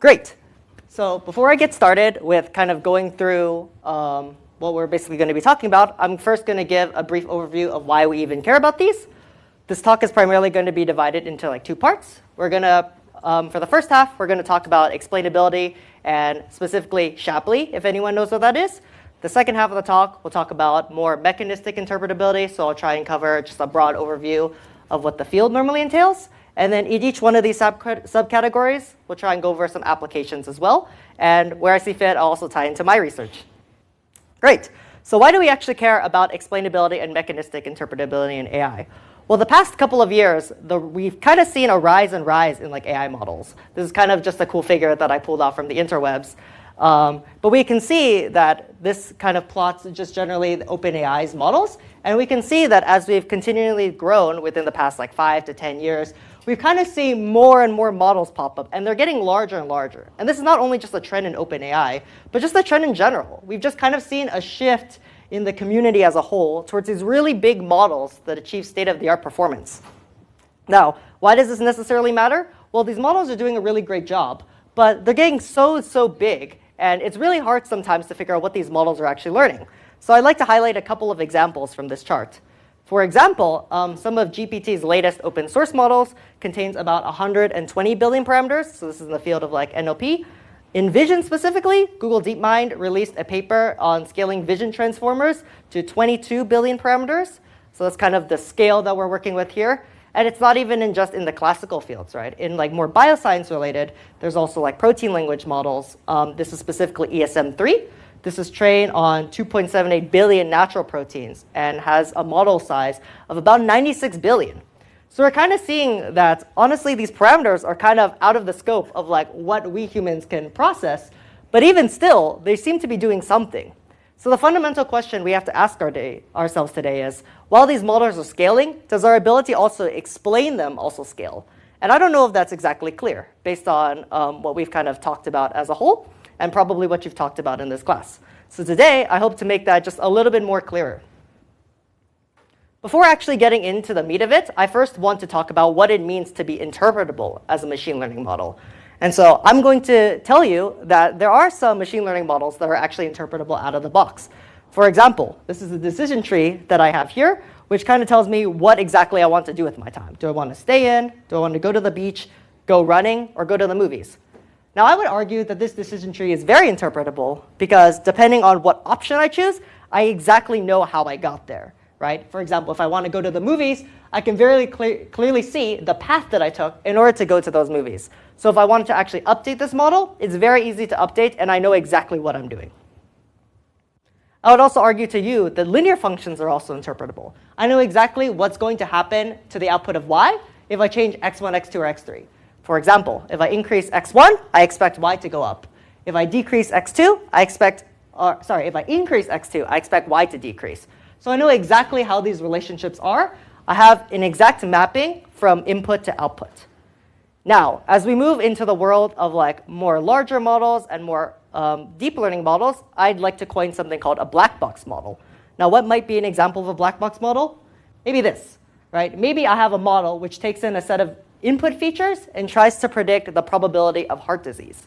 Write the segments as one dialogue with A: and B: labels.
A: Great. So before I get started with kind of going through what we're basically going to be talking about, I'm first going to give a brief overview of why we even care about these. This talk is primarily going to be divided into like two parts. We're going to, for the first half, we're going to talk about explainability and specifically Shapley, if anyone knows what that is. The second half of the talk, we'll talk about more mechanistic interpretability. So I'll try and cover just a broad overview of what the field normally entails. And then in each one of these subcategories, we'll try and go over some applications as well. And where I see fit, I'll also tie into my research. Great. So why do we actually care about explainability and mechanistic interpretability in AI? Well, the past couple of years, we've kind of seen a rise in like AI models. This is kind of just a cool figure that I pulled off from the interwebs. But we can see that this kind of plots just generally the OpenAI's models. And we can see that as we've continually grown within the past like 5 to 10 years, we've kind of seen more and more models pop up. And they're getting larger and larger. And this is not only just a trend in OpenAI, but just a trend in general. We've just kind of seen a shift in the community as a whole towards these really big models that achieve state-of-the-art performance. Now, why does this necessarily matter? Well, these models are doing a really great job, but they're getting so big. And it's really hard sometimes to figure out what these models are actually learning. So I'd like to highlight a couple of examples from this chart. For example, some of GPT's latest open source models contains about 120 billion parameters. So this is in the field of like NLP. In vision specifically, Google DeepMind released a paper on scaling vision transformers to 22 billion parameters. So that's kind of the scale that we're working with here. And it's not even just in the classical fields, right? In like more bioscience related, there's also like protein language models. This is specifically ESM3. This is trained on 2.78 billion natural proteins and has a model size of about 96 billion. So we're kind of seeing that, honestly, these parameters are kind of out of the scope of like what we humans can process. But even still, they seem to be doing something. So the fundamental question we have to ask ourselves today is, while these models are scaling, does our ability also explain them also scale? And I don't know if that's exactly clear based on what we've kind of talked about as a whole and probably what you've talked about in this class. So today, I hope to make that just a little bit more clearer. Before actually getting into the meat of it, I first want to talk about what it means to be interpretable as a machine learning model. And so I'm going to tell you that there are some machine learning models that are actually interpretable out of the box. For example, this is a decision tree that I have here, which kind of tells me what exactly I want to do with my time. Do I want to stay in? Do I want to go to the beach, go running, or go to the movies? Now, I would argue that this decision tree is very interpretable because depending on what option I choose, I exactly know how I got there. Right? For example, if I want to go to the movies, I can very clearly see the path that I took in order to go to those movies. So if I wanted to actually update this model, it's very easy to update, and I know exactly what I'm doing. I would also argue to you that linear functions are also interpretable. I know exactly what's going to happen to the output of y if I change x1, x2, or x3. For example, if I increase x1, I expect y to go up. If I decrease x2, if I increase x2, I expect y to decrease. So I know exactly how these relationships are. I have an exact mapping from input to output. Now, as we move into the world of like more larger models and more deep learning models, I'd like to coin something called a black box model. Now, what might be an example of a black box model? Maybe this, right? Maybe I have a model which takes in a set of input features and tries to predict the probability of heart disease.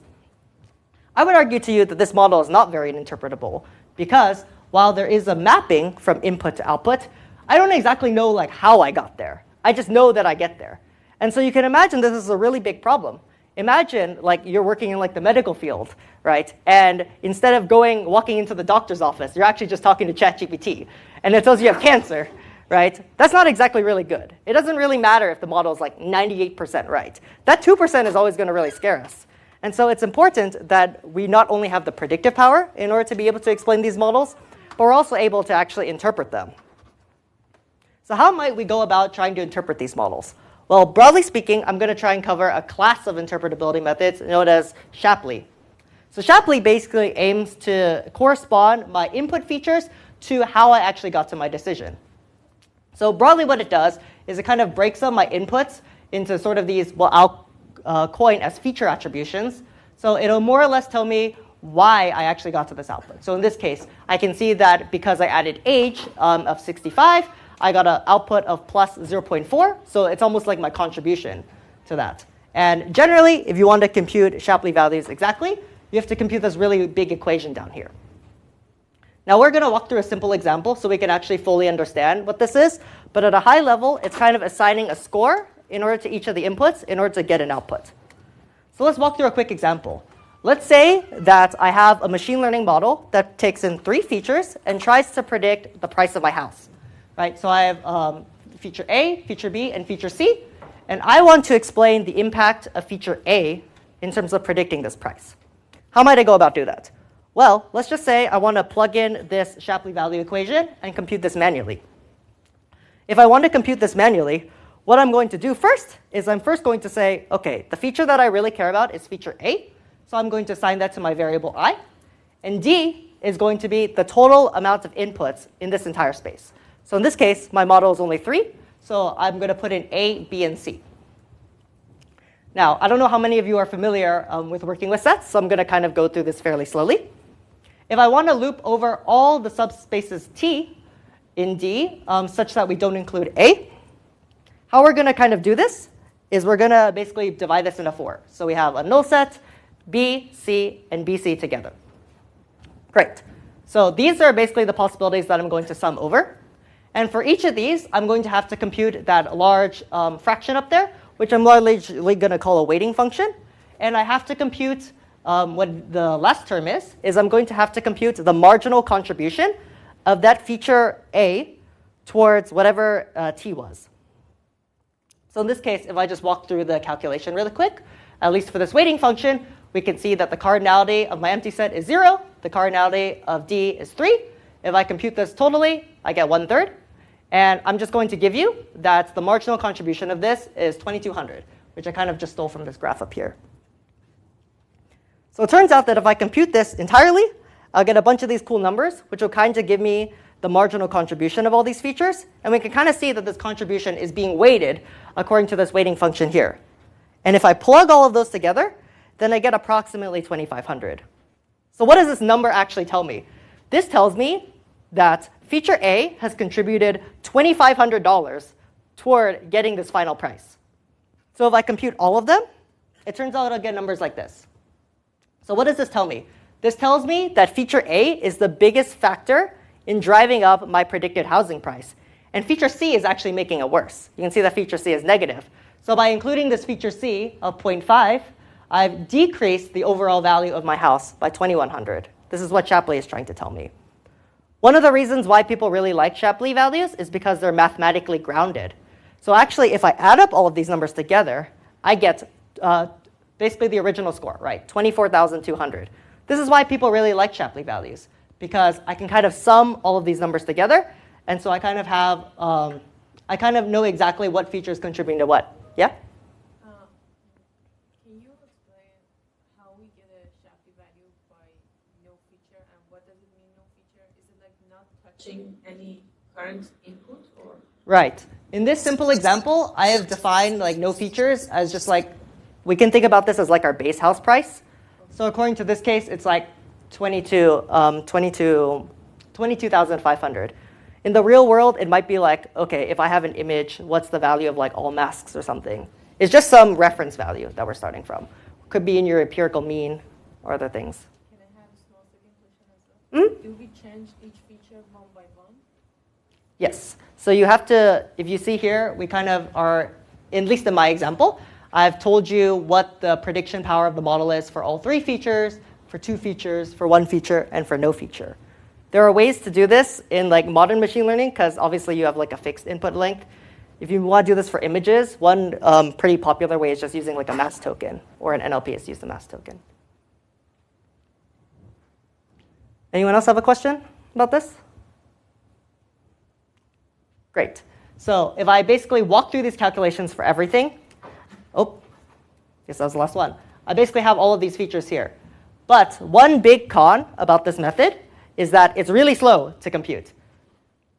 A: I would argue to you that this model is not very interpretable because while there is a mapping from input to output, I don't exactly know like how I got there. I just know that I get there. And so you can imagine this is a really big problem. Imagine like you're working in like the medical field, right? And instead of walking into the doctor's office, you're actually just talking to ChatGPT. And it tells you have cancer, right? That's not exactly really good. It doesn't really matter if the model is like 98% right. That 2% is always going to really scare us. And so it's important that we not only have the predictive power in order to be able to explain these models, but we're also able to actually interpret them. So how might we go about trying to interpret these models? Well, broadly speaking, I'm going to try and cover a class of interpretability methods known as Shapley. So Shapley basically aims to correspond my input features to how I actually got to my decision. So broadly what it does is it kind of breaks up my inputs into sort of these, what I'll coin as feature attributions. So it'll more or less tell me why I actually got to this output. So in this case, I can see that because I added age of 65, I got an output of plus 0.4. So it's almost like my contribution to that. And generally, if you want to compute Shapley values exactly, you have to compute this really big equation down here. Now we're going to walk through a simple example so we can actually fully understand what this is. But at a high level, it's kind of assigning a score in order to each of the inputs in order to get an output. So let's walk through a quick example. Let's say that I have a machine learning model that takes in 3 features and tries to predict the price of my house. Right? So I have feature A, feature B, and feature C. And I want to explain the impact of feature A in terms of predicting this price. How might I go about doing that? Well, let's just say I want to plug in this Shapley value equation and compute this manually. If I want to compute this manually, what I'm going to do first is I'm first going to say, OK, the feature that I really care about is feature A. So I'm going to assign that to my variable I. And D is going to be the total amount of inputs in this entire space. So in this case, my model is only 3. So I'm going to put in A, B, and C. Now, I don't know how many of you are familiar with working with sets, so I'm going to kind of go through this fairly slowly. If I want to loop over all the subspaces T in D such that we don't include A, how we're going to kind of do this is we're going to basically divide this into 4. So we have a null set, B, C, and BC together. Great. So these are basically the possibilities that I'm going to sum over. And for each of these, I'm going to have to compute that large fraction up there, which I'm largely going to call a weighting function. And I have to compute what the last term is I'm going to have to compute the marginal contribution of that feature A towards whatever T was. So in this case, if I just walk through the calculation really quick, at least for this weighting function, we can see that the cardinality of my empty set is 0. The cardinality of D is 3. If I compute this totally, I get 1/3. And I'm just going to give you that the marginal contribution of this is 2200, which I kind of just stole from this graph up here. So it turns out that if I compute this entirely, I'll get a bunch of these cool numbers, which will kind of give me the marginal contribution of all these features. And we can kind of see that this contribution is being weighted according to this weighting function here. And if I plug all of those together, then I get approximately 2500. So what does this number actually tell me? This tells me that feature A has contributed $2,500 toward getting this final price. So if I compute all of them, it turns out I'll get numbers like this. So what does this tell me? This tells me that feature A is the biggest factor in driving up my predicted housing price. And feature C is actually making it worse. You can see that feature C is negative. So by including this feature C of 0.5, I've decreased the overall value of my house by 2100. This is what Shapley is trying to tell me. One of the reasons why people really like Shapley values is because they're mathematically grounded. So actually, if I add up all of these numbers together, I get basically the original score, right? 24,200. This is why people really like Shapley values, because I can kind of sum all of these numbers together. And so I kind of have, I kind of know exactly what feature is contributing to what. Yeah?
B: Can you explain how we get a Shapley value by no feature, and what does it mean, no feature? Is it like not touching any current input, or?
A: Right. In this simple example, I have defined like no features as just like, we can think about this as like our base house price. So according to this case, it's like 22,500. In the real world, it might be like, OK, if I have an image, what's the value of like all masks or something? It's just some reference value that we're starting from. Could be in your empirical mean or other things.
B: Can I have a small second question as well? Do we change each feature one by one?
A: Yes. So you have to, if you see here, we kind of are, at least in my example, I've told you what the prediction power of the model is for all 3 features, for 2 features, for 1 feature, and for no feature. There are ways to do this in like modern machine learning, because obviously you have like a fixed input length. If you want to do this for images, one pretty popular way is just using like a mask token, or an NLP is to use the mask token. Anyone else have a question about this? Great. So if I basically walk through these calculations for everything, guess that was the last one. I basically have all of these features here. But one big con about this method is that it's really slow to compute.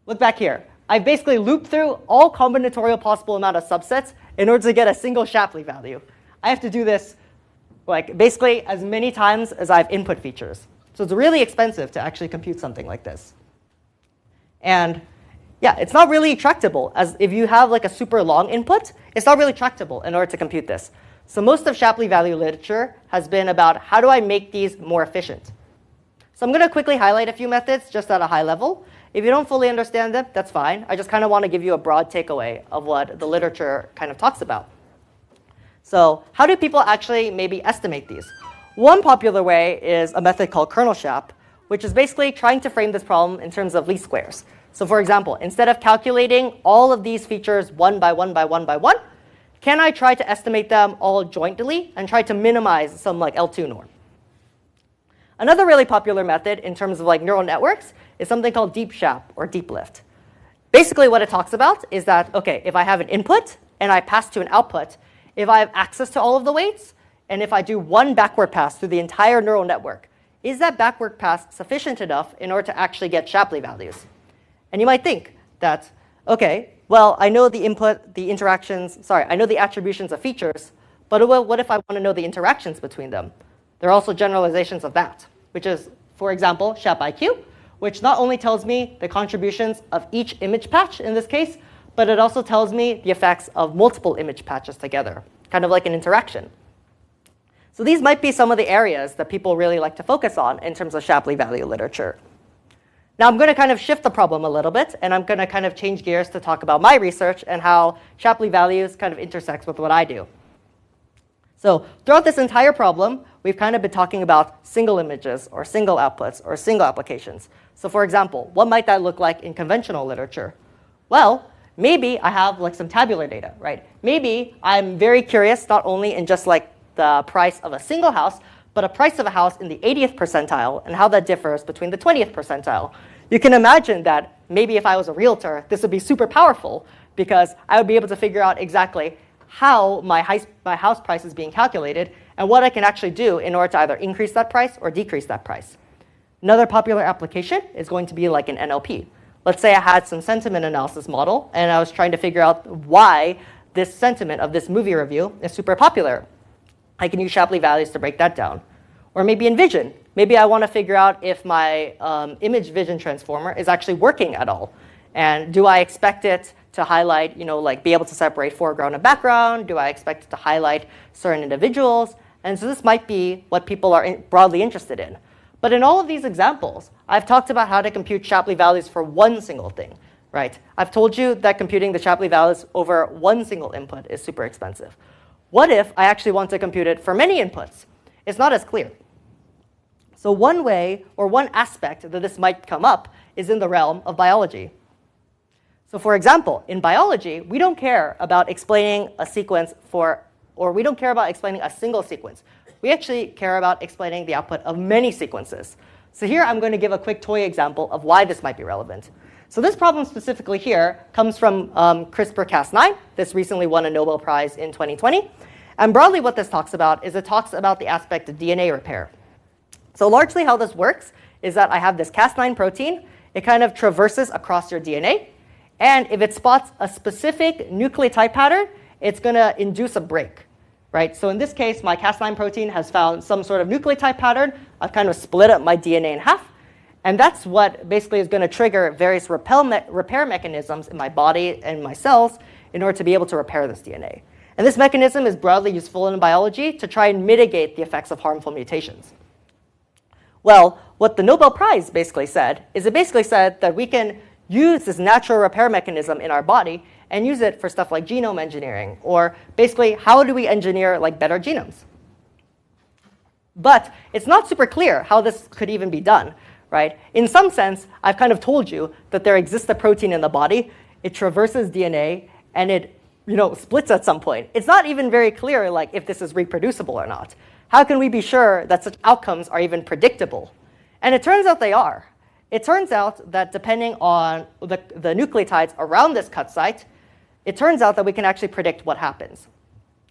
A: Look back here. I've basically looped through all combinatorial possible amount of subsets in order to get a single Shapley value. I have to do this like basically as many times as I have input features. So it's really expensive to actually compute something like this. And yeah, it's not really tractable. As if you have like a super long input, it's not really tractable in order to compute this. So most of Shapley value literature has been about how do I make these more efficient. So I'm going to quickly highlight a few methods just at a high level. If you don't fully understand them, that's fine. I just kind of want to give you a broad takeaway of what the literature kind of talks about. So how do people actually maybe estimate these? One popular way is a method called kernel shap, which is basically trying to frame this problem in terms of least squares. So for example, instead of calculating all of these features one by one by one by one, can I try to estimate them all jointly and try to minimize some like L2 norm? Another really popular method in terms of like neural networks is something called deep shap or deep lift. Basically what it talks about is that, okay, if I have an input and I pass to an output, if I have access to all of the weights, and if I do one backward pass through the entire neural network, is that backward pass sufficient enough in order to actually get Shapley values? And you might think that, okay, well, I know the input, the interactions, sorry, I know the attributions of features, but what if I want to know the interactions between them? There are also generalizations of that, which is, for example, Shap IQ, which not only tells me the contributions of each image patch in this case, but it also tells me the effects of multiple image patches together, kind of like an interaction. So these might be some of the areas that people really like to focus on in terms of Shapley value literature. Now I'm going to kind of shift the problem a little bit, and I'm going to kind of change gears to talk about my research and how Shapley values kind of intersects with what I do. So throughout this entire problem, we've kind of been talking about single images or single outputs or single applications. So for example, what might that look like in conventional literature? Well, maybe I have like some tabular data, right? Maybe I'm very curious not only in just like the price of a single house, but a price of a house in the 80th percentile and how that differs between the 20th percentile. You can imagine that maybe if I was a realtor, this would be super powerful because I would be able to figure out exactly how my house price is being calculated and what I can actually do in order to either increase that price or decrease that price. Another popular application is going to be like an NLP. Let's say I had some sentiment analysis model, and I was trying to figure out why this sentiment of this movie review is super popular. I can use Shapley values to break that down. Or maybe in vision. Maybe I want to figure out if my image vision transformer is actually working at all. And do I expect it to highlight, like be able to separate foreground and background? Do I expect it to highlight certain individuals? And so this might be what people are broadly interested in. But in all of these examples, I've talked about how to compute Shapley values for one single thing, right? I've told you that computing the Shapley values over one single input is super expensive. What if I actually want to compute it for many inputs? It's not as clear. So one way or one aspect that this might come up is in the realm of biology. So for example, in biology, we don't care about explaining a sequence or we don't care about explaining a single sequence. We actually care about explaining the output of many sequences. So here I'm going to give a quick toy example of why this might be relevant. So this problem specifically here comes from CRISPR-Cas9. This recently won a Nobel Prize in 2020. And broadly what this talks about is it talks about the aspect of DNA repair. So largely how this works is that I have this Cas9 protein. It kind of traverses across your DNA. And if it spots a specific nucleotide pattern, it's going to induce a break. Right? So in this case, my Cas9 protein has found some sort of nucleotide pattern. I've kind of split up my DNA in half. And that's what basically is going to trigger various repair mechanisms in my body and my cells in order to be able to repair this DNA. And this mechanism is broadly useful in biology to try and mitigate the effects of harmful mutations. Well, what the Nobel Prize basically said is it basically said that we can use this natural repair mechanism in our body and use it for stuff like genome engineering, or basically how do we engineer like better genomes? But it's not super clear how this could even be done, right? In some sense, I've kind of told you that there exists a protein in the body. It traverses DNA, and it splits at some point. It's not even very clear like if this is reproducible or not. How can we be sure that such outcomes are even predictable? And it turns out they are. It turns out that depending on the nucleotides around this cut site, it turns out that we can actually predict what happens.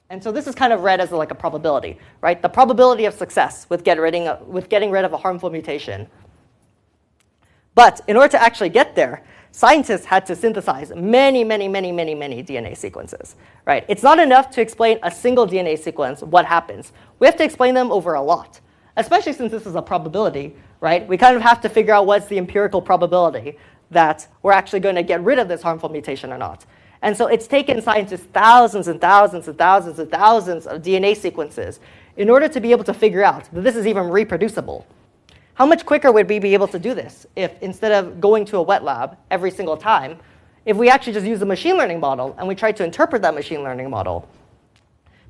A: And so this is kind of read as like a probability, right? The probability of success with getting rid of a harmful mutation. But in order to actually get there, scientists had to synthesize many DNA sequences, right? It's not enough to explain a single DNA sequence what happens. We have to explain them over a lot, especially since this is a probability, right? We kind of have to figure out what's the empirical probability that we're actually going to get rid of this harmful mutation or not. And so it's taken scientists thousands and thousands and thousands and thousands of DNA sequences in order to be able to figure out that this is even reproducible. How much quicker would we be able to do this if instead of going to a wet lab every single time, if we actually just use a machine learning model and we try to interpret that machine learning model?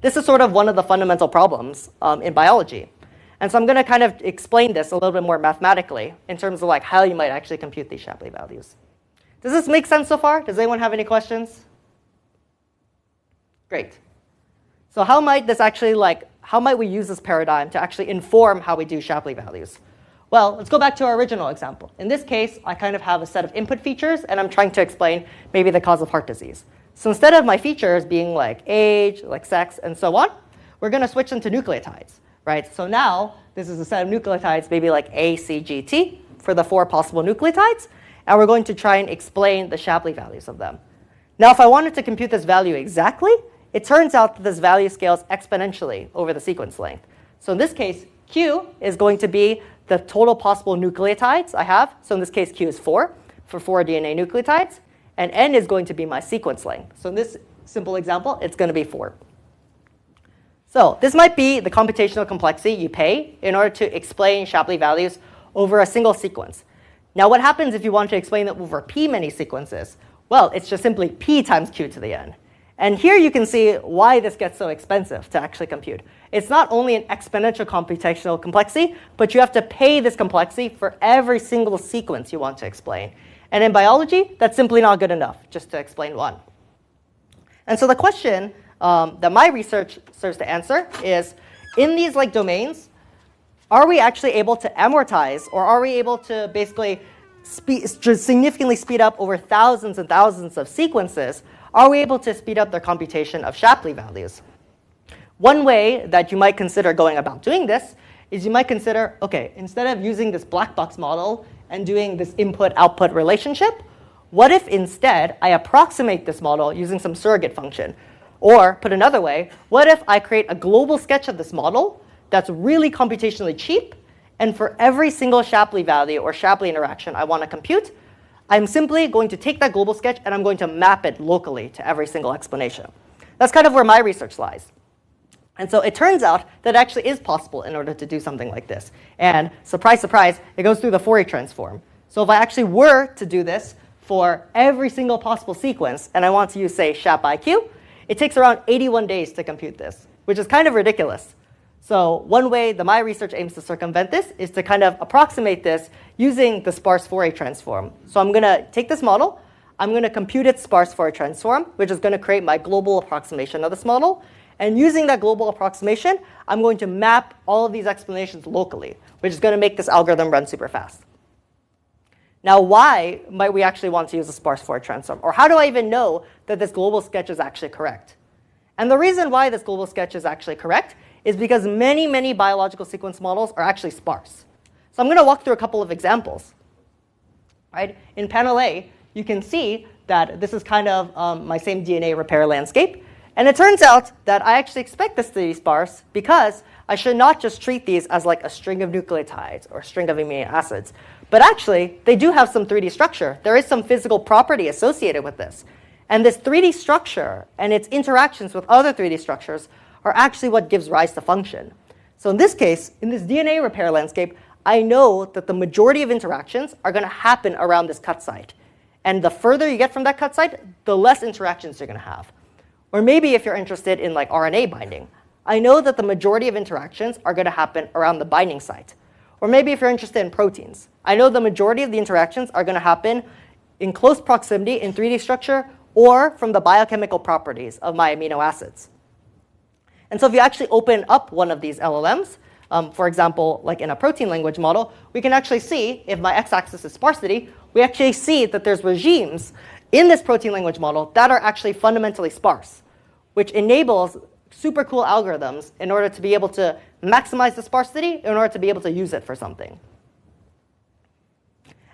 A: This is sort of one of the fundamental problems in biology. And so I'm going to kind of explain this a little bit more mathematically in terms of like how you might actually compute these Shapley values. Does this make sense so far? Does anyone have any questions? Great. So how might this actually how might we use this paradigm to actually inform how we do Shapley values? Well, let's go back to our original example. In this case, I kind of have a set of input features, and I'm trying to explain maybe the cause of heart disease. So instead of my features being like age, like sex, and so on, we're going to switch them to nucleotides, right? So now this is a set of nucleotides, maybe like A, C, G, T, for the 4 possible nucleotides. And we're going to try and explain the Shapley values of them. Now, if I wanted to compute this value exactly, it turns out that this value scales exponentially over the sequence length. So in this case, Q is going to be the total possible nucleotides I have. So in this case, Q is 4 for 4 DNA nucleotides. And N is going to be my sequence length. So in this simple example, it's going to be 4. So this might be the computational complexity you pay in order to explain Shapley values over a single sequence. Now, what happens if you want to explain it over p many sequences? Well, it's just simply p times q to the n. And here you can see why this gets so expensive to actually compute. It's not only an exponential computational complexity, but you have to pay this complexity for every single sequence you want to explain. And in biology, that's simply not good enough just to explain one. And so the question that my research serves to answer is, in these domains, are we actually able to amortize, or are we able to basically significantly speed up over thousands and thousands of sequences? Are we able to speed up their computation of Shapley values? One way that you might consider going about doing this is you might consider, OK, instead of using this black box model and doing this input-output relationship, what if instead I approximate this model using some surrogate function? Or put another way, what if I create a global sketch of this model that's really computationally cheap, and for every single Shapley value or Shapley interaction I want to compute, I'm simply going to take that global sketch and I'm going to map it locally to every single explanation. That's kind of where my research lies. And so it turns out that it actually is possible in order to do something like this. And surprise, surprise, it goes through the Fourier transform. So if I actually were to do this for every single possible sequence, and I want to use, say, ShapIQ, it takes around 81 days to compute this, which is kind of ridiculous. So one way that my research aims to circumvent this is to kind of approximate this using the sparse Fourier transform. So I'm going to take this model. I'm going to compute its sparse Fourier transform, which is going to create my global approximation of this model. And using that global approximation, I'm going to map all of these explanations locally, which is going to make this algorithm run super fast. Now, why might we actually want to use a sparse Fourier transform? Or how do I even know that this global sketch is actually correct? And the reason why this global sketch is actually correct is because many, many biological sequence models are actually sparse. So I'm going to walk through a couple of examples. Right? In panel A, you can see that this is kind of my same DNA repair landscape. And it turns out that I actually expect this to be sparse because I should not just treat these as like a string of nucleotides or a string of amino acids. But actually, they do have some 3D structure. There is some physical property associated with this. And this 3D structure and its interactions with other 3D structures are actually what gives rise to function. So in this case, in this DNA repair landscape, I know that the majority of interactions are going to happen around this cut site. And the further you get from that cut site, the less interactions you're going to have. Or maybe if you're interested in like RNA binding, I know that the majority of interactions are going to happen around the binding site. Or maybe if you're interested in proteins, I know the majority of the interactions are going to happen in close proximity in 3D structure or from the biochemical properties of my amino acids. And so if you actually open up one of these LLMs, for example, like in a protein language model, we can actually see if my x-axis is sparsity, we actually see that there's regimes in this protein language model that are actually fundamentally sparse, which enables super cool algorithms in order to be able to maximize the sparsity in order to be able to use it for something.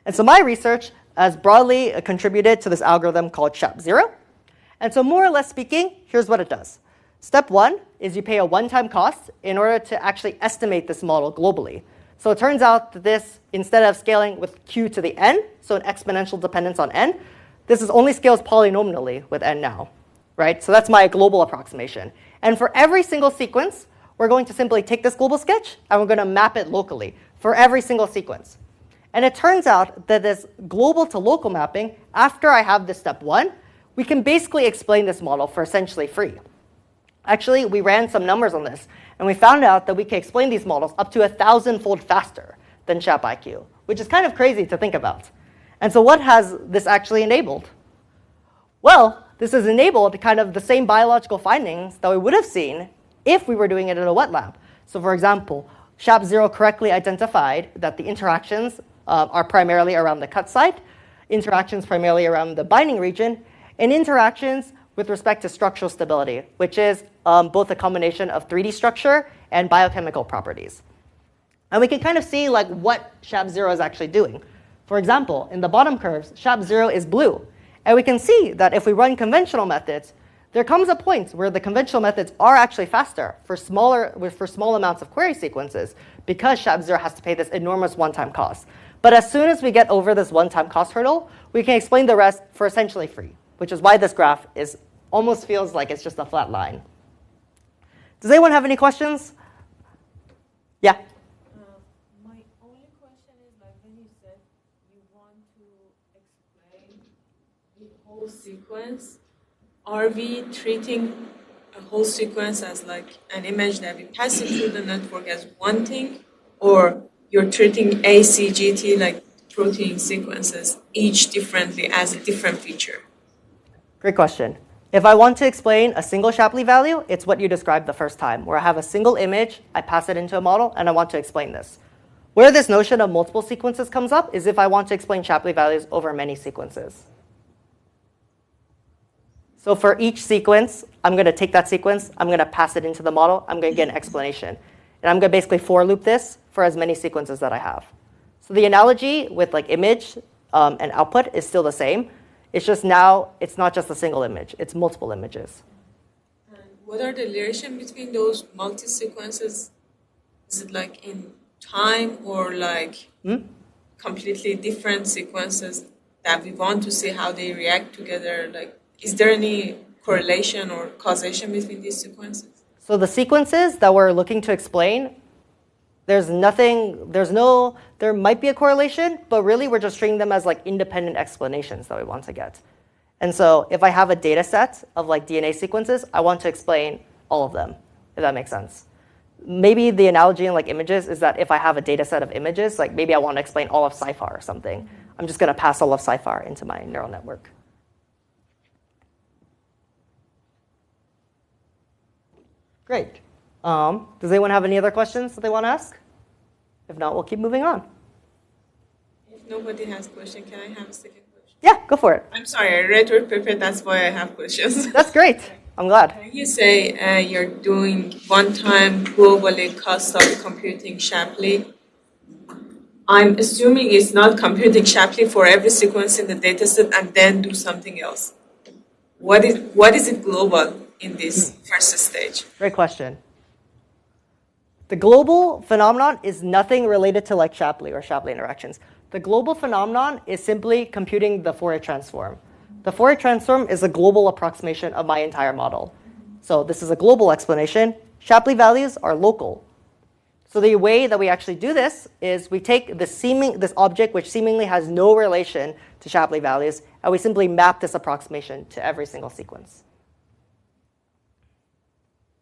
A: And so my research has broadly contributed to this algorithm called SHAP0. And so more or less speaking, here's what it does. Step 1 is you pay a one-time cost in order to actually estimate this model globally. So it turns out that this, instead of scaling with q to the n, so an exponential dependence on n, this is only scales polynomially with n now, right? So that's my global approximation. And for every single sequence, we're going to simply take this global sketch, and we're going to map it locally for every single sequence. And it turns out that this global to local mapping, after I have this step 1, we can basically explain this model for essentially free. Actually, we ran some numbers on this, and we found out that we can explain these models up to 1,000-fold faster than ShapIQ, which is kind of crazy to think about. And so what has this actually enabled? Well, this has enabled kind of the same biological findings that we would have seen if we were doing it in a wet lab. So for example, SHAP0 correctly identified that the interactions are primarily around the cut site, interactions primarily around the binding region, and interactions with respect to structural stability, which is both a combination of 3D structure and biochemical properties. And we can kind of see like what SHAP0 is actually doing. For example, in the bottom curves, SHAP0 is blue. And we can see that if we run conventional methods, there comes a point where the conventional methods are actually faster for small amounts of query sequences because SHAP0 has to pay this enormous one-time cost. But as soon as we get over this one-time cost hurdle, we can explain the rest for essentially free, which is why this graph almost feels like it's just a flat line. Does anyone have any questions? Yeah?
B: My only question is, like when you said you want to explain the whole sequence, are we treating a whole sequence as like an image that we pass it through the network as one thing, or you're treating ACGT like protein sequences each differently as a different feature?
A: Great question. If I want to explain a single Shapley value, it's what you described the first time, where I have a single image, I pass it into a model, and I want to explain this. Where this notion of multiple sequences comes up is if I want to explain Shapley values over many sequences. So for each sequence, I'm going to take that sequence, I'm going to pass it into the model, I'm going to get an explanation. And I'm going to basically for loop this for as many sequences that I have. So the analogy with like image and output is still the same. It's just now, it's not just a single image, it's multiple images.
B: And what are the relation between those multi-sequences? Is it like in time or like completely different sequences that we want to see how they react together? Like, is there any correlation or causation between these sequences?
A: So the sequences that we're looking to explain, there might be a correlation, but really we're just treating them as like independent explanations that we want to get. And so if I have a data set of like DNA sequences, I want to explain all of them, if that makes sense. Maybe the analogy in like images is that if I have a data set of images, like maybe I want to explain all of CIFAR or something, I'm just going to pass all of CIFAR into my neural network. Great. Does anyone have any other questions that they want to ask? If not, we'll keep moving on.
B: If nobody has question, can I have a second question?
A: Yeah, go for it.
B: I'm sorry, I read your paper, that's why I have questions.
A: That's great. I'm glad.
B: Can you say you're doing one-time globally cost of computing Shapley? I'm assuming it's not computing Shapley for every sequence in the dataset and then do something else. What is it global in this first stage?
A: Great question. The global phenomenon is nothing related to like Shapley or Shapley interactions. The global phenomenon is simply computing the Fourier transform. The Fourier transform is a global approximation of my entire model. So this is a global explanation. Shapley values are local. So the way that we actually do this is we take this object which seemingly has no relation to Shapley values, and we simply map this approximation to every single sequence.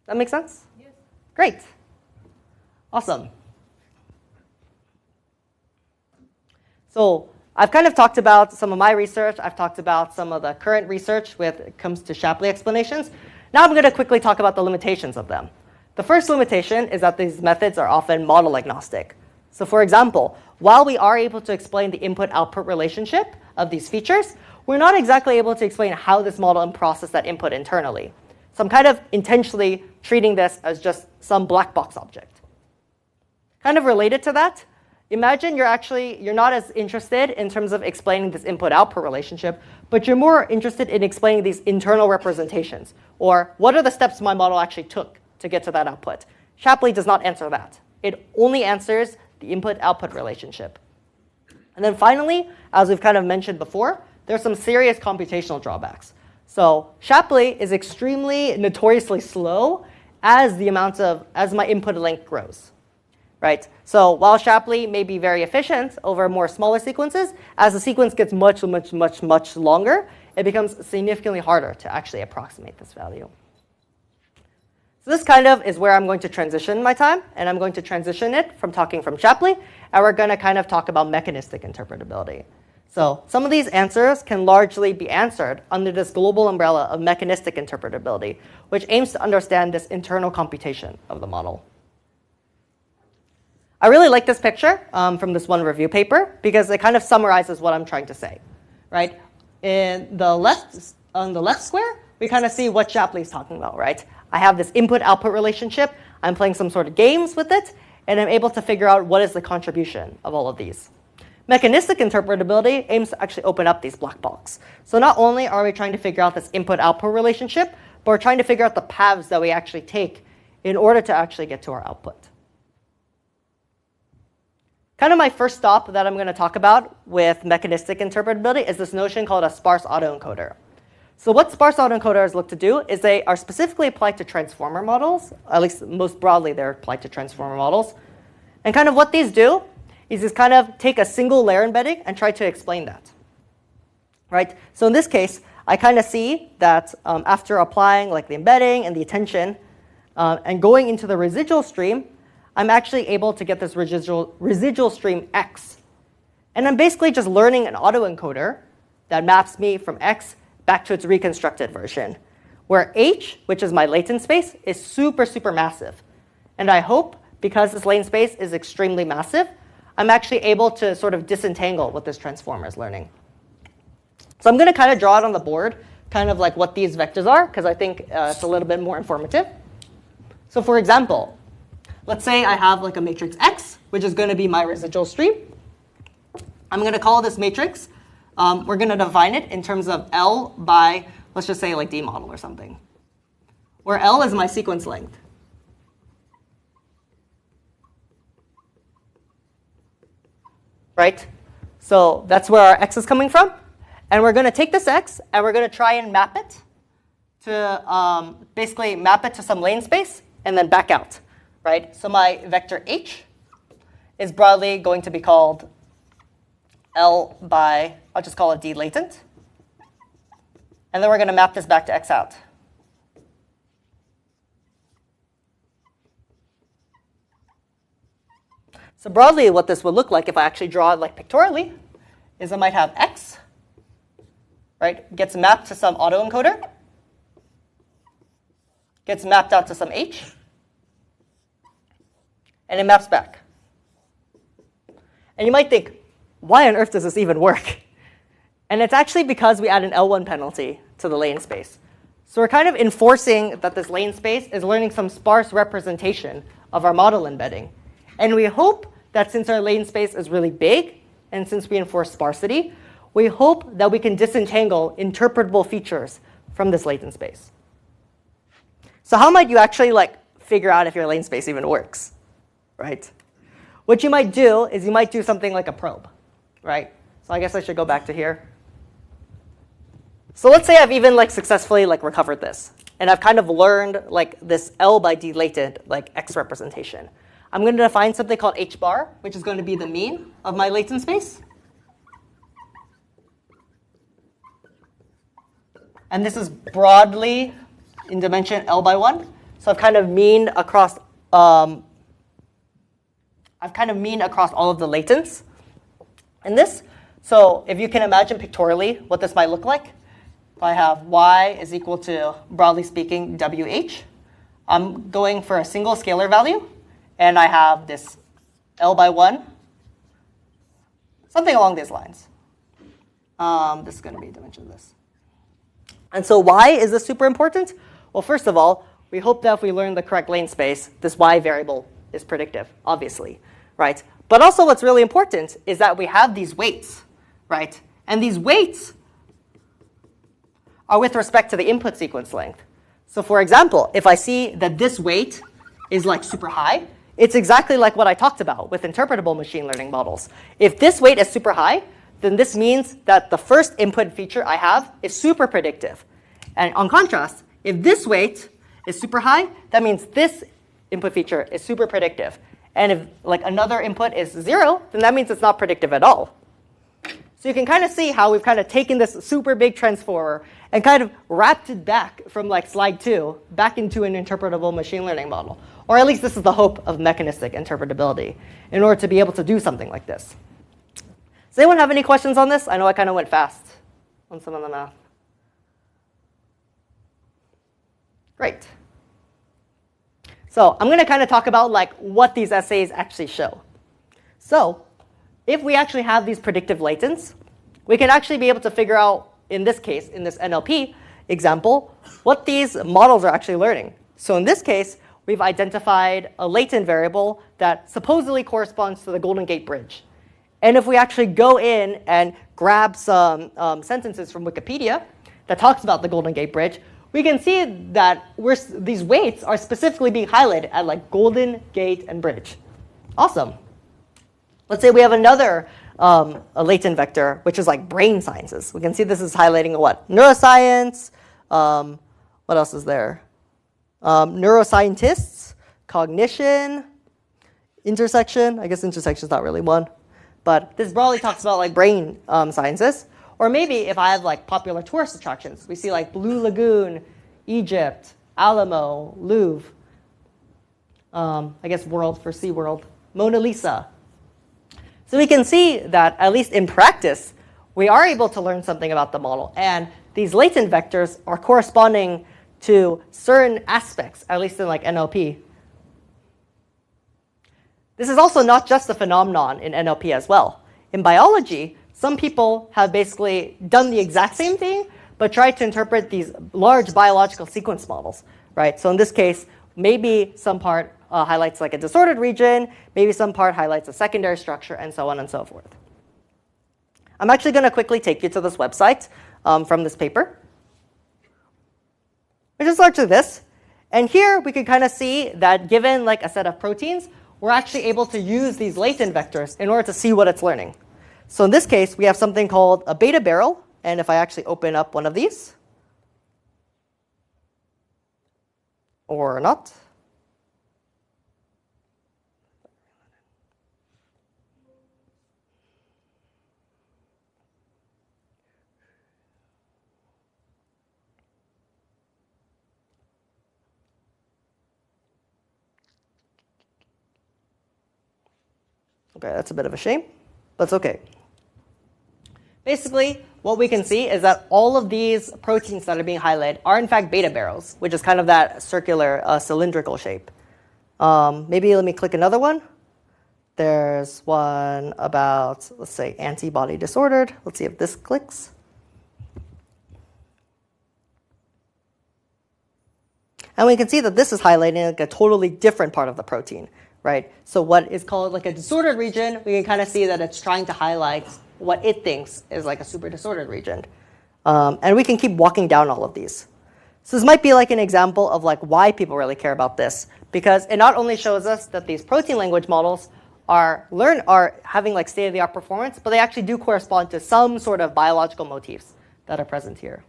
A: That make sense?
B: Yes.
A: Great. Awesome. So I've kind of talked about some of my research. I've talked about some of the current research when it comes to Shapley explanations. Now I'm going to quickly talk about the limitations of them. The first limitation is that these methods are often model agnostic. So for example, while we are able to explain the input-output relationship of these features, we're not exactly able to explain how this model processes that input internally. So I'm kind of intentionally treating this as just some black box object. Kind of related to that, imagine you're not as interested in terms of explaining this input-output relationship, but you're more interested in explaining these internal representations, or what are the steps my model actually took to get to that output. Shapley does not answer that. It only answers the input-output relationship. And then finally, as we've kind of mentioned before, there's some serious computational drawbacks. So Shapley is extremely notoriously slow as my input length grows. Right? So while Shapley may be very efficient over more smaller sequences, as the sequence gets much longer, it becomes significantly harder to actually approximate this value. So this kind of is where I'm going to transition my time, and I'm going to transition it from talking from Shapley, and we're going to kind of talk about mechanistic interpretability. So some of these answers can largely be answered under this global umbrella of mechanistic interpretability, which aims to understand this internal computation of the model. I really like this picture from this one review paper because it kind of summarizes what I'm trying to say. Right? On the left square, we kind of see what Shapley's talking about. Right? I have this input-output relationship. I'm playing some sort of games with it, and I'm able to figure out what is the contribution of all of these. Mechanistic interpretability aims to actually open up these black box. So not only are we trying to figure out this input-output relationship, but we're trying to figure out the paths that we actually take in order to actually get to our output. Kind of my first stop that I'm going to talk about with mechanistic interpretability is this notion called a sparse autoencoder. So what sparse autoencoders look to do is they are specifically applied to transformer models. At least most broadly, they're applied to transformer models. And kind of what these do is just kind of take a single layer embedding and try to explain that. Right? So in this case, I kind of see that after applying like the embedding and the attention and going into the residual stream, I'm actually able to get this residual stream X. And I'm basically just learning an autoencoder that maps me from X back to its reconstructed version, where H, which is my latent space, is super massive. And I hope, because this latent space is extremely massive, I'm actually able to sort of disentangle what this transformer is learning. So I'm going to kind of draw it on the board, kind of like what these vectors are, because I think it's a little bit more informative. So for example, let's say I have like a matrix X, which is going to be my residual stream. I'm going to call this matrix. We're going to define it in terms of L by, let's just say like D model or something, where L is my sequence length. Right? So that's where our X is coming from. And we're going to take this X, and we're going to try and map it to basically map it to some lane space, and then back out. Right? So my vector H is broadly going to be called L by, I'll just call it D latent. And then we're going to map this back to X out. So broadly, what this would look like if I actually draw it like pictorially is I might have X, right, gets mapped to some autoencoder, gets mapped out to some H, and it maps back. And you might think, why on earth does this even work? And it's actually because we add an L1 penalty to the lane space. So we're kind of enforcing that this lane space is learning some sparse representation of our model embedding. And we hope that since our lane space is really big, and since we enforce sparsity, we hope that we can disentangle interpretable features from this latent space. So how might you actually like figure out if your lane space even works? Right? What you might do is you might do something like a probe. Right? So I guess I should go back to here. So let's say I've even like successfully like recovered this, and I've kind of learned like this L by D latent like X representation. I'm going to define something called H bar, which is going to be the mean of my latent space. And this is broadly in dimension L by 1. So I've kind of meaned across all of the latents in this. So if you can imagine pictorially what this might look like, if I have y is equal to, broadly speaking, WH, I'm going for a single scalar value, and I have this L by 1, something along these lines. This is going to be a dimension of this. And so why is this super important? Well, first of all, we hope that if we learn the correct lane space, this y variable is predictive, obviously. Right? But also what's really important is that we have these weights. Right? And these weights are with respect to the input sequence length. So for example, if I see that this weight is like super high, it's exactly like what I talked about with interpretable machine learning models. If this weight is super high, then this means that the first input feature I have is super predictive. And on contrast, if this weight is super high, that means this input feature is super predictive. And if like another input is 0, then that means it's not predictive at all. So you can kind of see how we've kind of taken this super big transformer and kind of wrapped it back from like slide 2 back into an interpretable machine learning model. Or at least this is the hope of mechanistic interpretability in order to be able to do something like this. Does anyone have any questions on this? I know I kind of went fast on some of the math. Great. So I'm going to kind of talk about like what these essays actually show. So if we actually have these predictive latents, we can actually be able to figure out, in this case, in this NLP example, what these models are actually learning. So in this case, we've identified a latent variable that supposedly corresponds to the Golden Gate Bridge. And if we actually go in and grab some sentences from Wikipedia that talks about the Golden Gate Bridge, we can see that these weights are specifically being highlighted at like Golden Gate and Bridge. Awesome. Let's say we have another a latent vector, which is like brain sciences. We can see this is highlighting what? Neuroscience. What else is there? Neuroscientists, cognition, intersection. I guess intersection is not really one. But this broadly talks about like brain sciences. Or maybe if I have like popular tourist attractions, we see like Blue Lagoon, Egypt, Alamo, Louvre. I guess World for SeaWorld, Mona Lisa. So we can see that, at least in practice, we are able to learn something about the model. And these latent vectors are corresponding to certain aspects, at least in like NLP. This is also not just a phenomenon in NLP as well. In biology, some people have basically done the exact same thing, but tried to interpret these large biological sequence models, right? So in this case, maybe some part highlights like a disordered region, maybe some part highlights a secondary structure, and so on and so forth. I'm actually going to quickly take you to this website from this paper, which is largely this. And here we can kind of see that given like a set of proteins, we're actually able to use these latent vectors in order to see what it's learning. So in this case, we have something called a beta barrel. And if I actually open up one of these, or not, okay, that's a bit of a shame, but it's okay. Basically, what we can see is that all of these proteins that are being highlighted are in fact beta barrels, which is kind of that circular cylindrical shape. Maybe let me click another one. There's one about, let's say, antibody disordered. Let's see if this clicks. And we can see that this is highlighting like a totally different part of the protein, right? So what is called like a disordered region, we can kind of see that it's trying to highlight what it thinks is like a super disordered region. And we can keep walking down all of these. So this might be like an example of like why people really care about this, because it not only shows us that these protein language models are having like state-of-the-art performance, but they actually do correspond to some sort of biological motifs that are present here.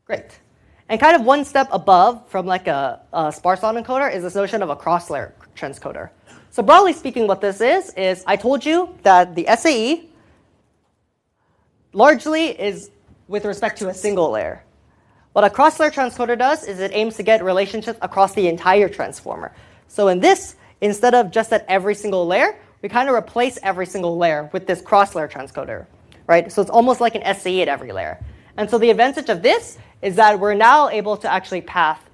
A: Great. And kind of one step above from like a sparse autoencoder is this notion of a cross-layer transcoder. So broadly speaking, what this is I told you that the SAE largely is with respect to a single layer. What a cross-layer transcoder does is it aims to get relationships across the entire transformer. So in this, instead of just at every single layer, we kind of replace every single layer with this cross-layer transcoder, right? So it's almost like an SAE at every layer. And so the advantage of this is that we're now able to actually path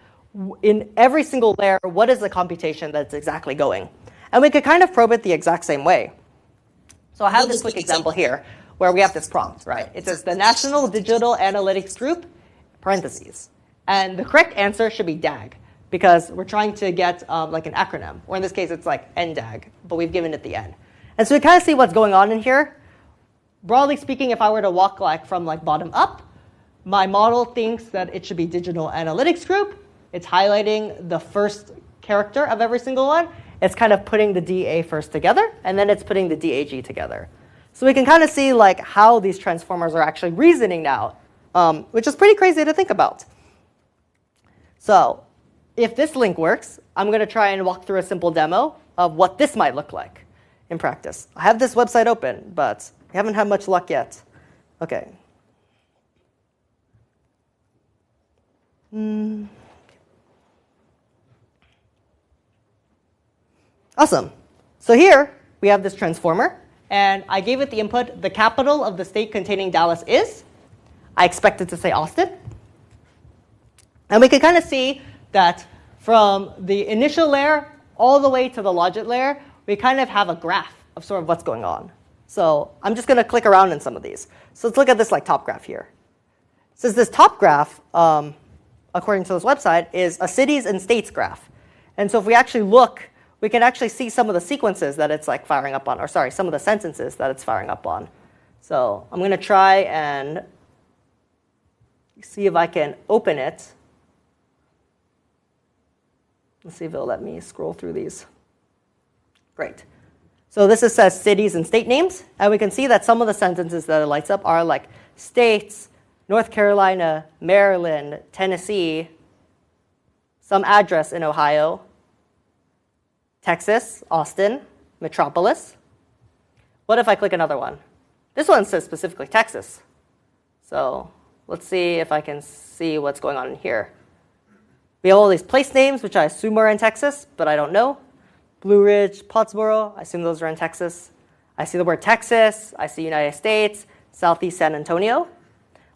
A: in every single layer what is the computation that's exactly going. And we could kind of probe it the exact same way. So I have this quick example here where we have this prompt, right? It says the National Digital Analytics Group, parentheses. And the correct answer should be DAG, because we're trying to get like an acronym. Or in this case, it's like NDAG, but we've given it the N. And so we kind of see what's going on in here. Broadly speaking, if I were to walk like from like bottom up, my model thinks that it should be Digital Analytics Group. It's highlighting the first character of every single one. it's kind of putting the DA first together, and then it's putting the DAG together. So we can kind of see like how these transformers are actually reasoning now, which is pretty crazy to think about. So if this link works, I'm going to try and walk through a simple demo of what this might look like in practice. I have this website open, but I haven't had much luck yet. OK. Awesome. So here we have this transformer. And I gave it the input, the capital of the state containing Dallas is. I expect it to say Austin. And we can kind of see that from the initial layer all the way to the logit layer, we kind of have a graph of sort of what's going on. So I'm just going to click around in some of these. So let's look at this like top graph here. It says this top graph, according to this website, is a cities and states graph. And so if we actually look, we can actually see some of the sequences that it's like firing up on, or sorry, some of the sentences that it's firing up on. So I'm going to try and see if I can open it. Let's see if it'll let me scroll through these. Great. So this says cities and state names. And we can see that some of the sentences that it lights up are like states, North Carolina, Maryland, Tennessee, some address in Ohio, Texas, Austin, Metropolis. What if I click another one? This one says specifically Texas. So let's see if I can see what's going on in here. We have all these place names, which I assume are in Texas, but I don't know. Blue Ridge, Pottsboro, I assume those are in Texas. I see the word Texas. I see United States, Southeast San Antonio.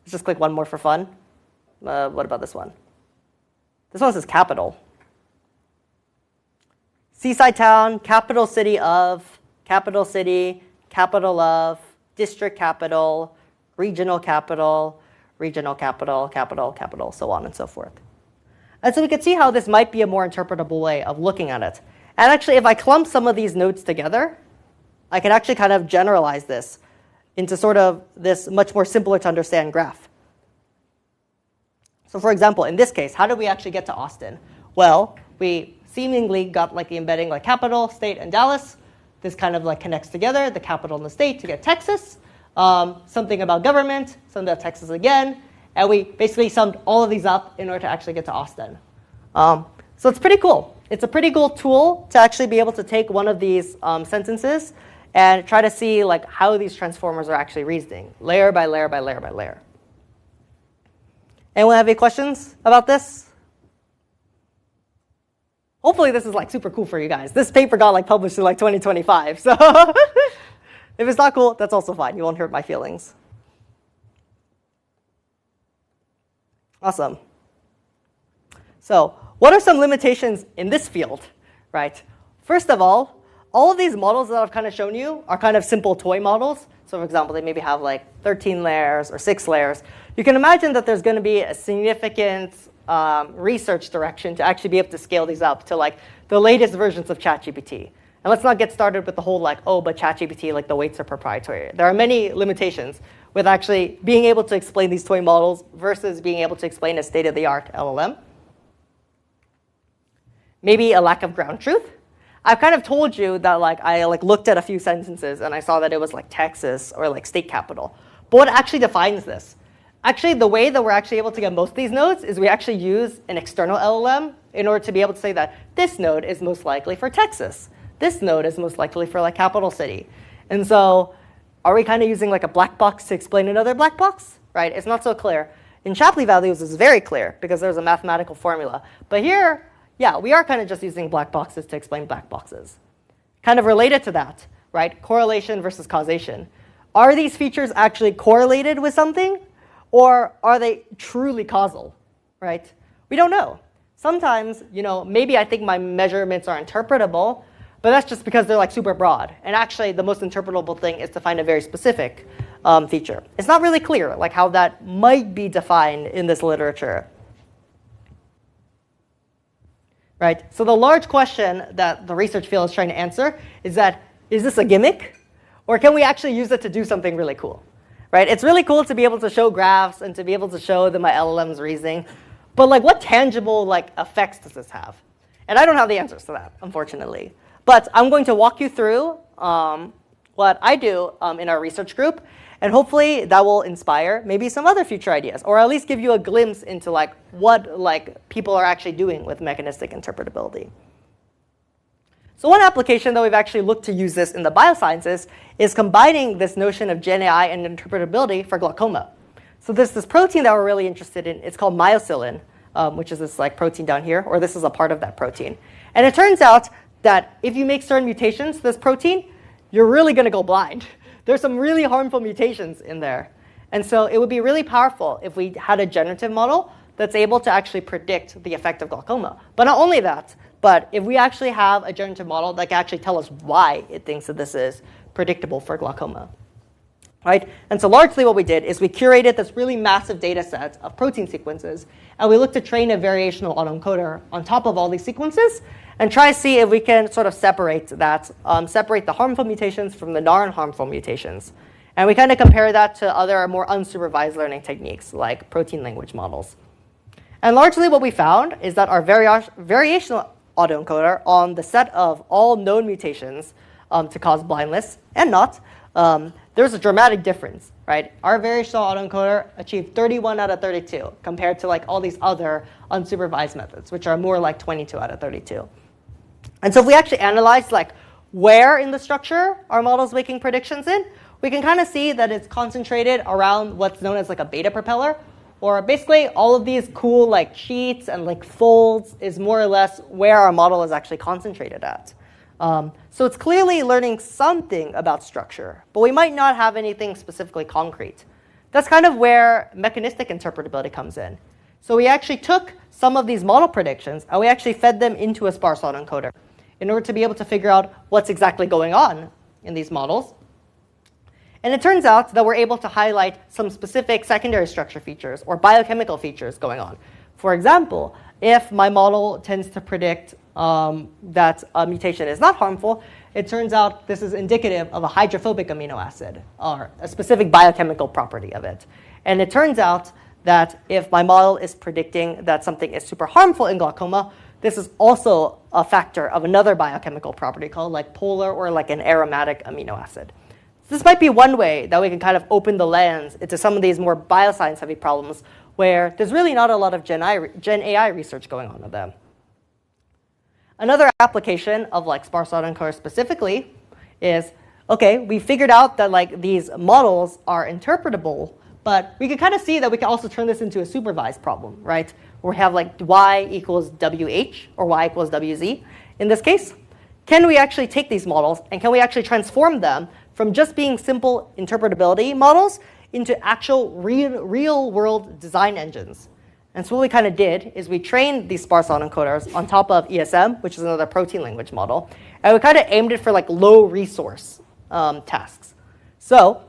A: Let's just click one more for fun. What about this one? This one says capital. Seaside town, capital city of, capital city, capital of, district capital, regional capital, capital, so on and so forth. And so we can see how this might be a more interpretable way of looking at it. And actually, if I clump some of these nodes together, I can actually kind of generalize this into sort of this much more simpler to understand graph. So for example, in this case, how did we actually get to Austin? Well, we seemingly got like the embedding like capital, state, and Dallas. This kind of like connects together, the capital and the state to get Texas. Something about government, something about Texas again. And we basically summed all of these up in order to actually get to Austin. So it's pretty cool. It's a pretty cool tool to actually be able to take one of these sentences and try to see like how these transformers are actually reasoning, layer by layer by layer by layer. Anyone have any questions about this? Hopefully this is like super cool for you guys. This paper got like published in like 2025. So if it's not cool, that's also fine. You won't hurt my feelings. Awesome. So what are some limitations in this field, right? First of all of these models that I've kind of shown you are kind of simple toy models. So for example, they maybe have like 13 layers or 6 layers. You can imagine that there's going to be a significant research direction to actually be able to scale these up to like the latest versions of ChatGPT. And let's not get started with the whole like, oh, but ChatGPT, like the weights are proprietary. There are many limitations with actually being able to explain these toy models versus being able to explain a state-of-the-art LLM. Maybe a lack of ground truth. I've kind of told you that like I like looked at a few sentences and I saw that it was like Texas or like state capital. But what actually defines this? Actually, the way that we're actually able to get most of these nodes is we actually use an external LLM in order to be able to say that this node is most likely for Texas. This node is most likely for like capital city. And so are we kind of using like a black box to explain another black box? Right? It's not so clear. In Shapley values, it's very clear because there's a mathematical formula. But here, yeah, we are kind of just using black boxes to explain black boxes. Kind of related to that, right? Correlation versus causation. Are these features actually correlated with something? Or are they truly causal, right? We don't know. Sometimes, maybe I think my measurements are interpretable, but that's just because they're like super broad. And actually, the most interpretable thing is to find a very specific feature. It's not really clear like how that might be defined in this literature. Right? So the large question that the research field is trying to answer is that, is this a gimmick? Or can we actually use it to do something really cool? Right? It's really cool to be able to show graphs and to be able to show that my LLM's reasoning. But like, what tangible like effects does this have? And I don't have the answers to that, unfortunately. But I'm going to walk you through what I do in our research group, and hopefully that will inspire maybe some other future ideas, or at least give you a glimpse into what people are actually doing with mechanistic interpretability. So one application that we've actually looked to use this in the biosciences is combining this notion of Gen AI and interpretability for glaucoma. So there's this protein that we're really interested in. It's called myocilin, which is this protein down here, or this is a part of that protein. And it turns out that if you make certain mutations to this protein, you're really going to go blind. There's some really harmful mutations in there. And so it would be really powerful if we had a generative model that's able to actually predict the effect of glaucoma. But not only that, but if we actually have a generative model that can actually tell us why it thinks that this is predictable for glaucoma. Right? And so largely what we did is we curated this really massive data set of protein sequences, and we looked to train a variational autoencoder on top of all these sequences and try to see if we can sort of separate the harmful mutations from the non-harmful mutations. And we kind of compare that to other more unsupervised learning techniques like protein language models. And largely what we found is that our variational autoencoder on the set of all known mutations to cause blindness and not, there's a dramatic difference, right? Our variational autoencoder achieved 31 out of 32 compared to all these other unsupervised methods, which are more like 22 out of 32. And so if we actually analyze where in the structure our model is making predictions in, we can kind of see that it's concentrated around what's known as a beta propeller, or basically all of these cool sheets and folds is more or less where our model is actually concentrated at. So it's clearly learning something about structure, but we might not have anything specifically concrete. That's kind of where mechanistic interpretability comes in. So we actually took some of these model predictions and we actually fed them into a sparse autoencoder in order to be able to figure out what's exactly going on in these models. And it turns out that we're able to highlight some specific secondary structure features or biochemical features going on. For example, if my model tends to predict that a mutation is not harmful, it turns out this is indicative of a hydrophobic amino acid or a specific biochemical property of it. And it turns out that if my model is predicting that something is super harmful in glaucoma, this is also a factor of another biochemical property called polar or an aromatic amino acid. So this might be one way that we can kind of open the lens into some of these more bioscience-heavy problems where there's really not a lot of Gen AI research going on with them. Another application of sparse autoencoder specifically is, okay, we figured out that these models are interpretable, but we can kind of see that we can also turn this into a supervised problem, right? Where we have y equals WH or y equals WZ in this case. Can we actually take these models and can we actually transform them from just being simple interpretability models into actual real-world design engines? And so what we kind of did is we trained these sparse autoencoders on top of ESM, which is another protein language model, and we kind of aimed it for low resource tasks. So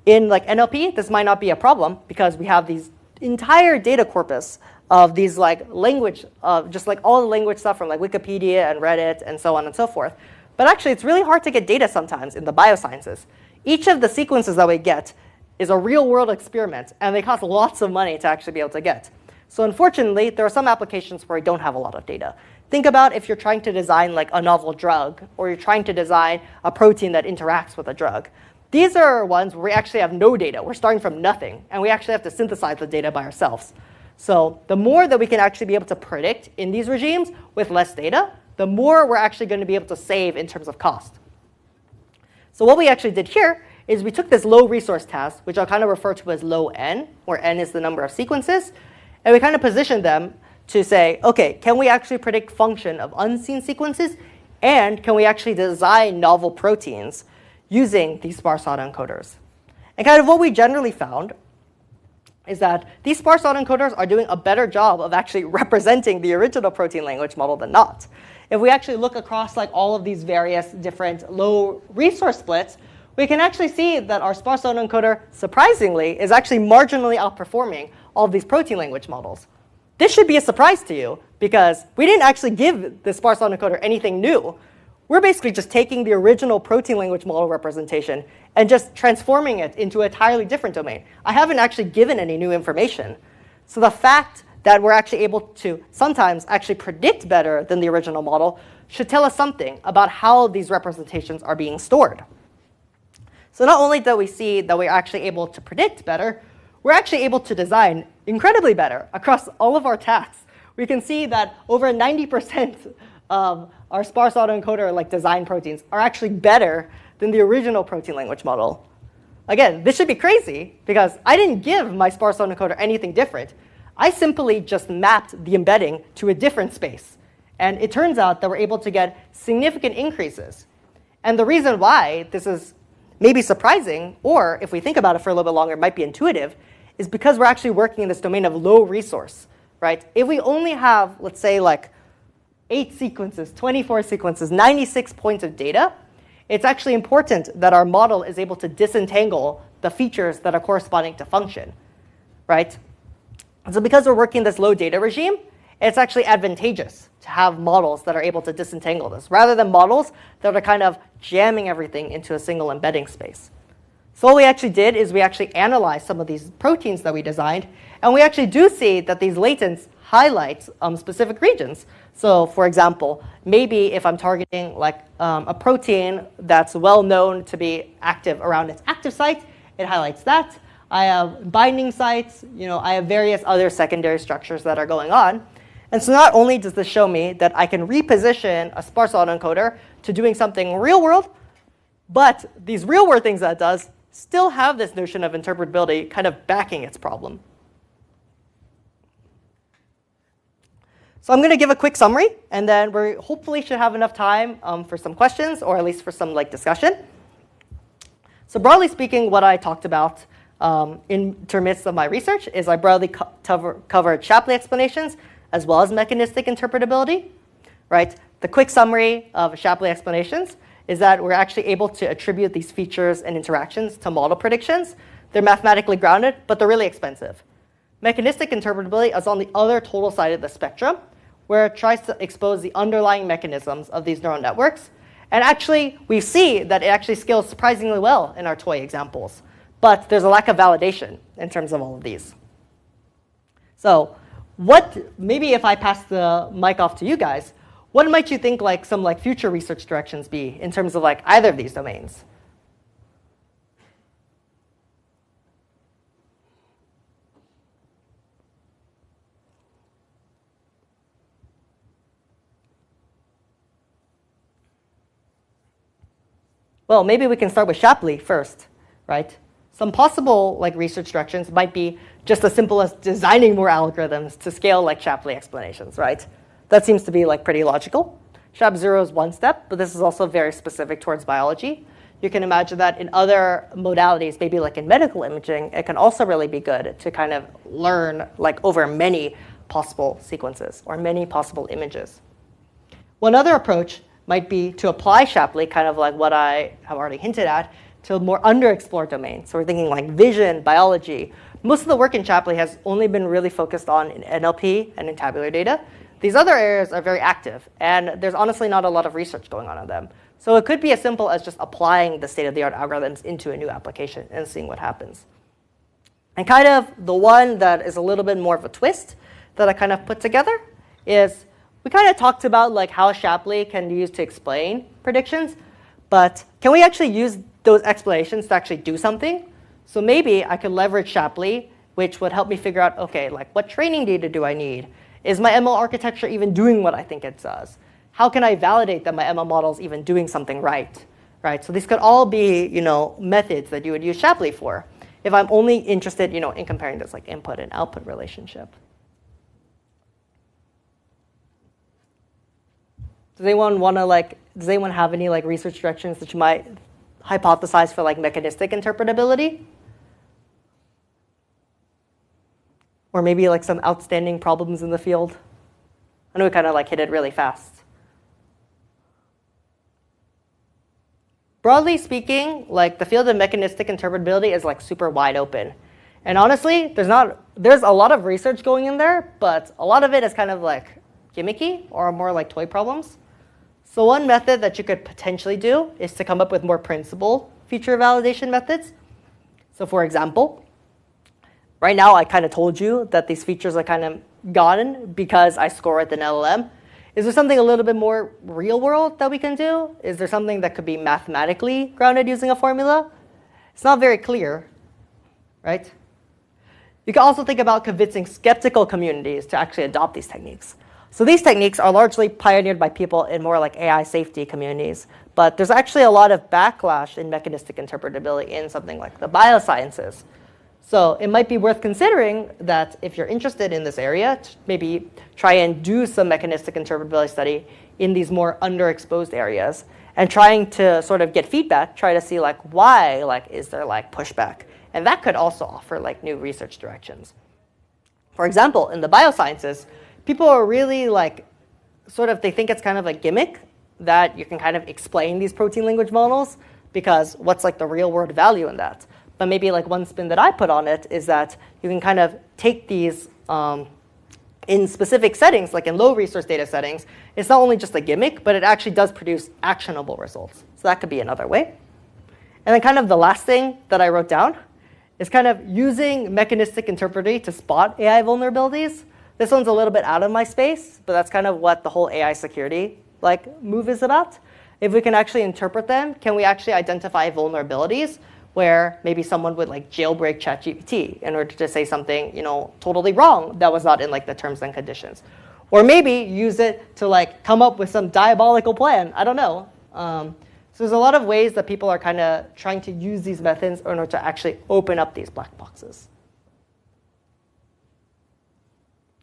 A: in NLP, this might not be a problem because we have these entire data corpus of these language, just all the language stuff from Wikipedia and Reddit and so on and so forth. But actually, it's really hard to get data sometimes in the biosciences. Each of the sequences that we get is a real-world experiment, and they cost lots of money to actually be able to get. So unfortunately, there are some applications where we don't have a lot of data. Think about if you're trying to design a novel drug, or you're trying to design a protein that interacts with a drug. These are ones where we actually have no data. We're starting from nothing, and we actually have to synthesize the data by ourselves. So the more that we can actually be able to predict in these regimes with less data, the more we're actually going to be able to save in terms of cost. So what we actually did here is we took this low resource task, which I'll kind of refer to as low n, where n is the number of sequences, and we kind of positioned them to say, OK, can we actually predict function of unseen sequences? And can we actually design novel proteins using these sparse autoencoders? And kind of what we generally found is that these sparse autoencoders are doing a better job of actually representing the original protein language model than not. If we actually look across all of these various different low resource splits, we can actually see that our sparse autoencoder, surprisingly, is actually marginally outperforming all of these protein language models. This should be a surprise to you because we didn't actually give the sparse autoencoder anything new. We're basically just taking the original protein language model representation and just transforming it into an entirely different domain. I haven't actually given any new information. So the fact that we're actually able to sometimes actually predict better than the original model should tell us something about how these representations are being stored. So not only do we see that we're actually able to predict better, we're actually able to design incredibly better across all of our tasks. We can see that over 90% of our sparse autoencoder like design proteins are actually better than the original protein language model. Again, this should be crazy because I didn't give my sparse autoencoder anything different. I simply just mapped the embedding to a different space. And it turns out that we're able to get significant increases. And the reason why this is maybe surprising, or if we think about it for a little bit longer, it might be intuitive, is because we're actually working in this domain of low resource, right? If we only have, let's say, like 8 sequences, 24 sequences, 96 points of data, it's actually important that our model is able to disentangle the features that are corresponding to function, right? So because we're working in this low data regime, it's actually advantageous to have models that are able to disentangle this, rather than models that are kind of jamming everything into a single embedding space. So what we actually did is we actually analyzed some of these proteins that we designed, and we actually do see that these latents highlight specific regions. So for example, maybe if I'm targeting like a protein that's well known to be active around its active site, it highlights that. I have binding sites, I have various other secondary structures that are going on. And so not only does this show me that I can reposition a sparse autoencoder to doing something real world, but these real world things that it does still have this notion of interpretability kind of backing its problem. So I'm going to give a quick summary, and then we hopefully should have enough time for some questions, or at least for some discussion. So broadly speaking, what I talked about in terms of my research is I broadly covered Shapley explanations as well as mechanistic interpretability. Right? The quick summary of Shapley explanations is that we're actually able to attribute these features and interactions to model predictions. They're mathematically grounded, but they're really expensive. Mechanistic interpretability is on the other total side of the spectrum, where it tries to expose the underlying mechanisms of these neural networks. And actually, we see that it actually scales surprisingly well in our toy examples. But there's a lack of validation in terms of all of these. So maybe if I pass the mic off to you guys, what might you think some future research directions be in terms of either of these domains? Well, maybe we can start with Shapley first, right? Some possible research directions might be just as simple as designing more algorithms to scale Shapley explanations, right? That seems to be pretty logical. SHAP0 is one step, but this is also very specific towards biology. You can imagine that in other modalities, maybe in medical imaging, it can also really be good to kind of learn over many possible sequences or many possible images. One other approach might be to apply Shapley, kind of like what I have already hinted at, to a more underexplored domain. So we're thinking vision, biology. Most of the work in Shapley has only been really focused on in NLP and in tabular data. These other areas are very active, and there's honestly not a lot of research going on them. So it could be as simple as just applying the state-of-the-art algorithms into a new application and seeing what happens. And kind of the one that is a little bit more of a twist that I kind of put together is we kind of talked about how Shapley can be used to explain predictions, but can we actually use those explanations to actually do something? So maybe I could leverage Shapley, which would help me figure out, okay, what training data do I need? Is my ML architecture even doing what I think it does? How can I validate that my ML model is even doing something right? Right? So these could all be methods that you would use Shapley for if I'm only interested in comparing this input and output relationship. Does anyone have any research directions that you might hypothesize for mechanistic interpretability? Or maybe some outstanding problems in the field? I know we kind of hit it really fast. Broadly speaking, the field of mechanistic interpretability is super wide open. And honestly, there's a lot of research going in there, but a lot of it is kind of gimmicky or more toy problems. So one method that you could potentially do is to come up with more principled feature validation methods. So for example, right now I kind of told you that these features are kind of gotten because I score with an LLM. Is there something a little bit more real world that we can do? Is there something that could be mathematically grounded using a formula? It's not very clear, right? You can also think about convincing skeptical communities to actually adopt these techniques. So these techniques are largely pioneered by people in more like AI safety communities. But there's actually a lot of backlash in mechanistic interpretability in something like the biosciences. So it might be worth considering that if you're interested in this area, maybe try and do some mechanistic interpretability study in these more underexposed areas, and trying to sort of get feedback, try to see like why is there like pushback. And that could also offer like new research directions. For example, in the biosciences, people are really like they think it's kind of a gimmick that you can kind of explain these protein language models, because what's like the real world value in that? But maybe like one spin that I put on it is that you can kind of take these in specific settings, like in low resource data settings. It's not only just a gimmick, but it actually does produce actionable results. So that could be another way. And then kind of the last thing that I wrote down is kind of using mechanistic interpretability to spot AI vulnerabilities. This one's a little bit out of my space, but that's kind of what the whole AI security move is about. If we can actually interpret them, can we actually identify vulnerabilities where maybe someone would jailbreak ChatGPT in order to say something totally wrong that was not in the terms and conditions, or maybe use it to come up with some diabolical plan. I don't know. So there's a lot of ways that people are kind of trying to use these methods in order to actually open up these black boxes.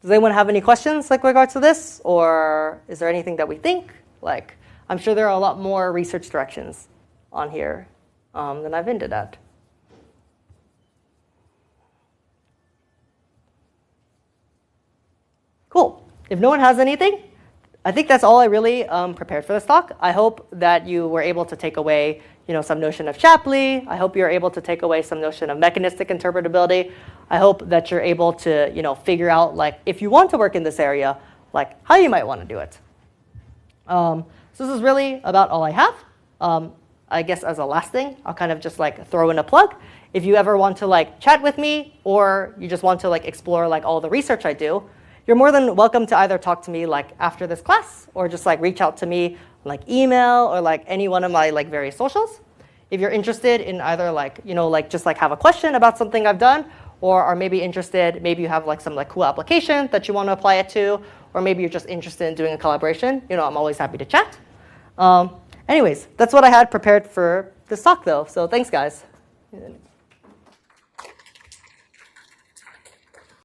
A: Does anyone have any questions regards to this? Or is there anything that we think? I'm sure there are a lot more research directions on here than I've hinted at. Cool. If no one has anything, I think that's all I really prepared for this talk. I hope that you were able to take away some notion of Shapley. I hope you're able to take away some notion of mechanistic interpretability. I hope that you're able to figure out if you want to work in this area, how you might want to do it. So this is really about all I have. I guess as a last thing, I'll kind of just throw in a plug. If you ever want to chat with me, or you just want to explore all the research I do, you're more than welcome to either talk to me after this class, or just reach out to me email, or any one of my various socials. If you're interested in either just have a question about something I've done, or are maybe interested, maybe you have some cool application that you want to apply it to, or maybe you're just interested in doing a collaboration, I'm always happy to chat. Anyways, that's what I had prepared for this talk, though. So thanks, guys.